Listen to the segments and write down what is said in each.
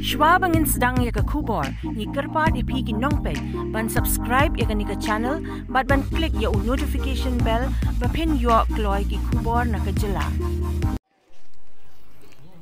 Shwa bangin sedang ya ke kubor, ni kerpat ipi ki nongpek, ban subscribe ya ke ni ke channel, ban klik ya notification bell, pen yuak kloy ki kubor na ke jela.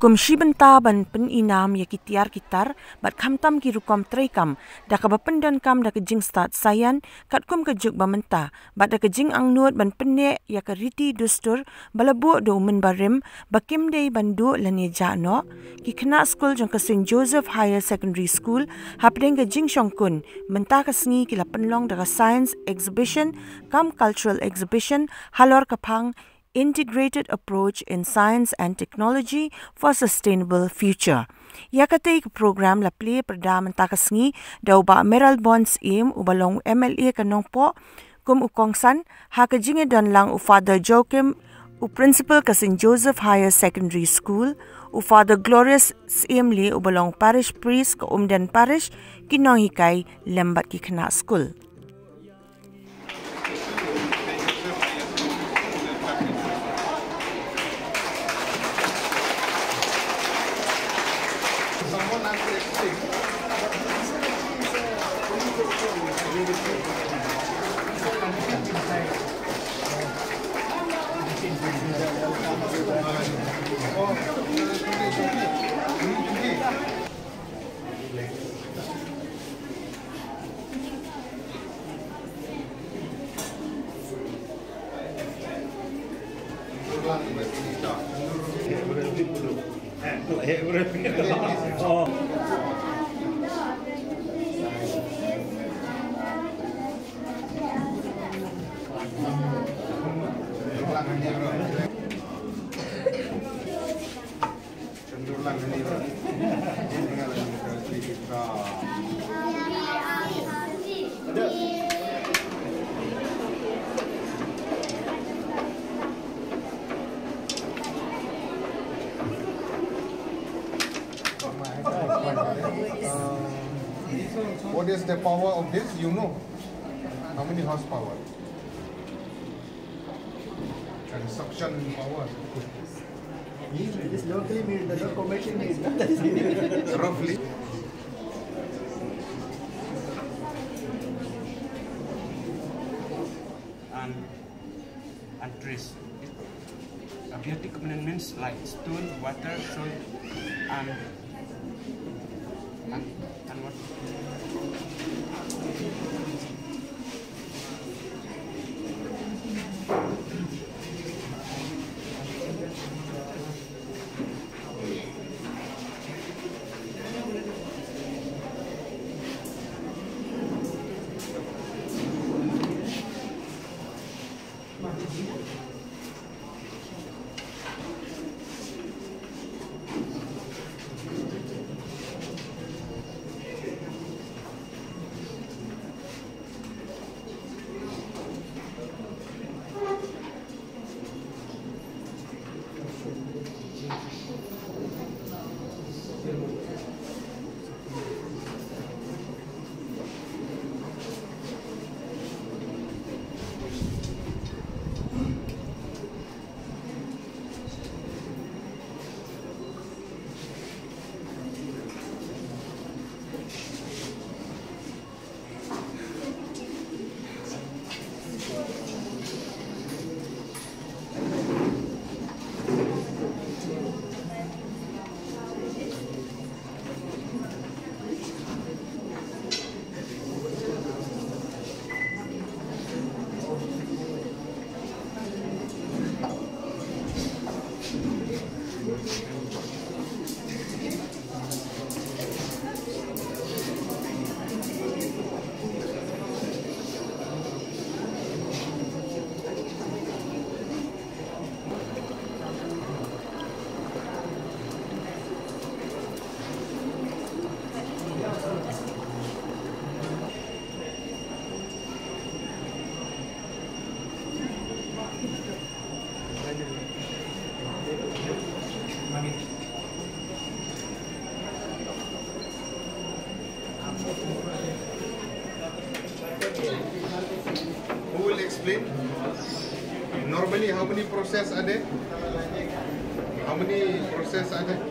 Kumshi benta ban pen inam ya ki tiar kitar, bat kamtam ki rukom trekam, da ka bapendan kam da ke jing start sayan, kat kum ke juk bamenta, bat da ke jing angnut ban penne ya ke riti dustur, balabu do umen barim, bakim day bandu lani jano, ki kena school jong ke St. Joseph Higher Secondary School, hapdeng ke jing shongkun, benta ke sengi ki la penlong da ke science exhibition, kam cultural exhibition, halor kapang, Integrated Approach in Science and Technology for Sustainable Future. Ya kata ik program la play perda mentakasngi da uba Meral Bonds im ubalong MLA kanong po kum ukongsan ha kajinge dan lang u Father Joachim u Principal ka St. Joseph Higher Secondary School u Father Glorious im li ubalong Parish Priest ka Umden Parish kinong hikay lembat ki kena school. What is the power of this? You know how many horsepower? And suction power. This locally made, the commercial made. Roughly. And trees. Abiotic component means like stone, water, soil, and what? Who will explain? Normally, how many process are there? How many process are there?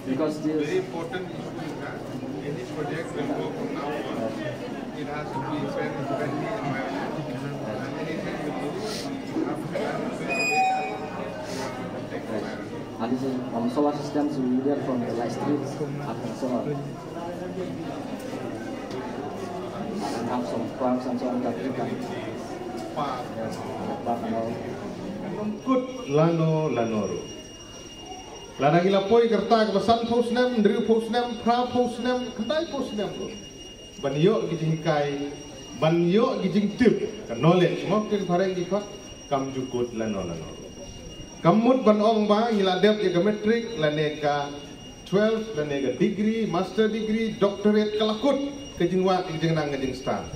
Because Very this, important issue is that any project will go from now on. It has to be friendly environment. And anything we do after that will be protect the environment. and this is from solar systems we learn from the light streets and so on. And have some parks and so on that we can Park. park and all. Kut lano lanoru. Ladang ilapoi kerta kebasan posnem, dri posnem, pra posnem, kendai posnem tu. Banyo gijing kai, banyo gijing tip, knowledge. Mungkin pareng ikut kam jukut lano lanoru. Kamut banong ba iladep ya metrik, lanega 12, lanega degree, master degree, doctorate kalakut kejing wat kejing nang kejing start.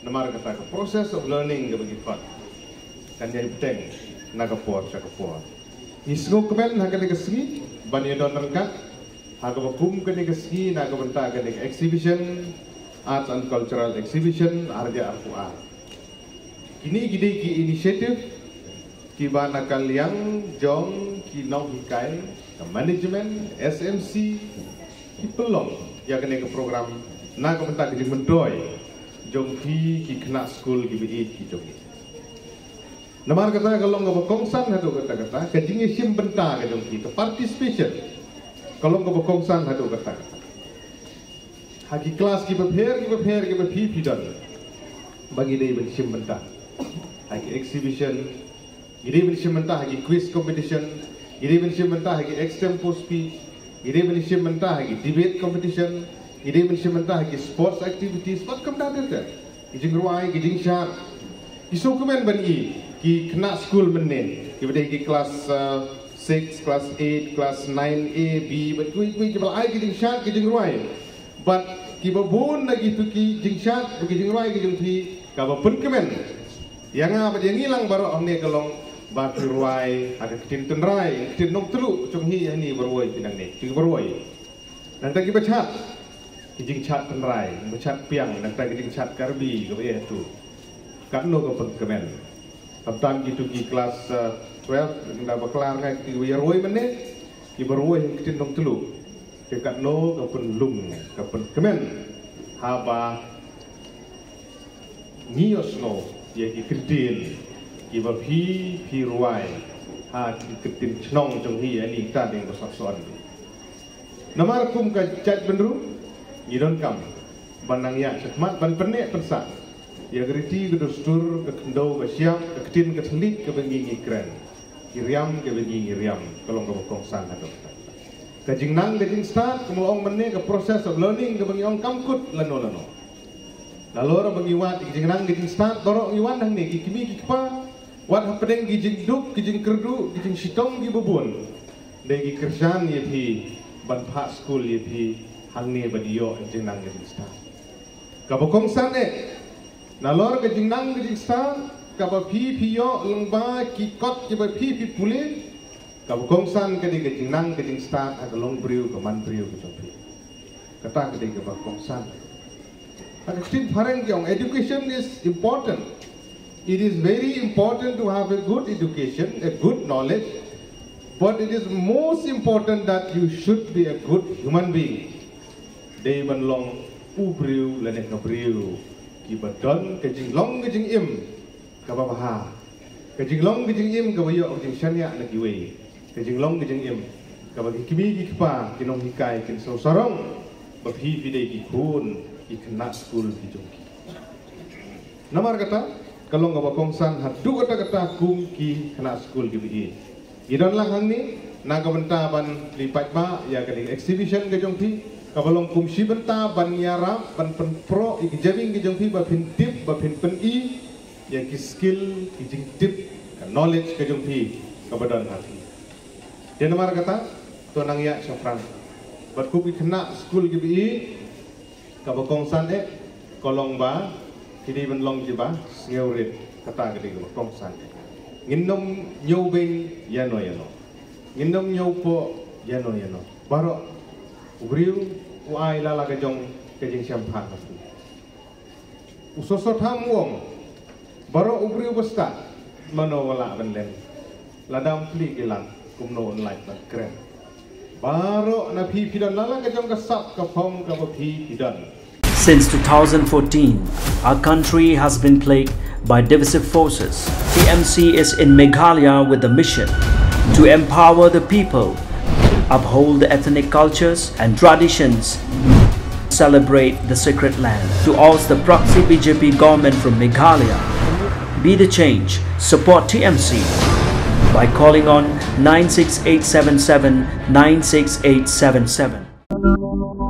Namar kata ke process of learning ke begitu. Kan jadi penting nagapor sakapor. Isgo kemen haga negasi banyo don rangkat haga bakum ke negasi naga benta ke exhibition, arts and cultural exhibition harga arfua. Kini gide ki initiative ki bana kaliang jong ki nong hikai ke management SMC ki pelong ya ke program naga benta ke mendoy jong ki kena school ki bi ki jong. Namar kata kalau nggak berkongsan hadu kata kejing isim benta ke jong ki ke participation kalau nggak berkongsan hadu kata hagi kelas ki berpi dan bagi dia isim benta hagi exhibition ide isim benta hagi quiz competition ide isim benta hagi extempo speech ide isim benta hagi debate competition ide isim benta hagi sports activities what come down there gijing ruai gijing syar isu kemen bani ki kena school menen ki bade ki kelas 6 kelas 8 kelas 9A B but kui jebal ai ki syar ki jing ruai but ki babun lagi tu ki jing syar ki jing ruai ki jing thi ka ba pun kemen yang apa yang hilang baru amne kalong ba ki ruai ada tin tun rai tin nok telu chung hi ni berwoi pinang ne ki berwoi nanti ki bachat ki jing chat tun rai bachat piang nanti ki jing chat karbi ke be tu kan no ka pun kemen Kaptan gitu di kelas 12 nda baklar ngai ki weroi mene ki beroi kitin dong telu dekat no kapun lung kapun kemen haba nios no ye ki kritin ki bapi pi ruai ha ki kritin chnong jong hi ani ta ding besar soan namar kum ka chat benru yidon kam banang ya khidmat ban perne pensa ya geriti gedustur ke kendau ke siap ke ketin ke telik ke bengi keren kiriam ke bengi riam kalau ke bokongsan ada ke jingnang ke jing start ke mulong menne ke process of learning ke bengi ong kamkut lano lalu orang bengi wat ke jingnang ke jing start dorok iwan hang ni ki kimi ki kpa wat hapedeng ki jing duk ki jing kerdu ki jing sitong ki bubun de ki kerjan ye thi ban pha school ye thi hang ni badio jingnang ke jing start ke bokongsan nalor ke jingnang ke jingsta kaba pi yo lengba ki kot ki ba pi pule kaba kongsan ke di ke jingnang ke jingsta ka long briu ke man briu ke jopi kata ke di ke ba kongsan ada tin pareng kyong education is important. It is very important to have a good education, a good knowledge, but it is most important that you should be a good human being. They ban long ubriu lene ka briu ki badon ke jing long ke jing im ka ba ha ke jing long ke jing im ka ba yo jing shania na ki we ke jing long ke jing im ka ba ki kimi ki pa ki nong hikai kin so sarong ba phi dei ki khun ki kena school ki jong ki namar kata kalong ka ba kongsan hadu kata kum ki kena school ki bi idon lang hang ni naga benta ban lipat ba ya ke exhibition ke jong ki kabalong kumsi benta ban yara ban pen pro ik jabing ki jong pi ba pin tip ba pin pen I ya ki skill ki jing tip ka knowledge ke jong pi ka badan hati den mar kata to nang ya sofran bat ku ki kena school ki bi ka ba kongsan kolong ba kini ban long ji ba ngeurit kata ke ding kongsan nginom nyobeng yano nginom nyopo yano baro ubriu uai lala ke jong ke jing syampan pasti usosot ham wong baro ubriu besta mano wala benlen ladam pli gilang kumno online ban keren Baro na pi pidan lala kajong kasap kapong kapapi pidan. Since 2014, our country has been plagued by divisive forces. TMC is in Meghalaya with the mission to empower the people, uphold the ethnic cultures and traditions, celebrate the sacred land. To oust the proxy BJP government from Meghalaya, be the change, support TMC by calling on 96877 96877.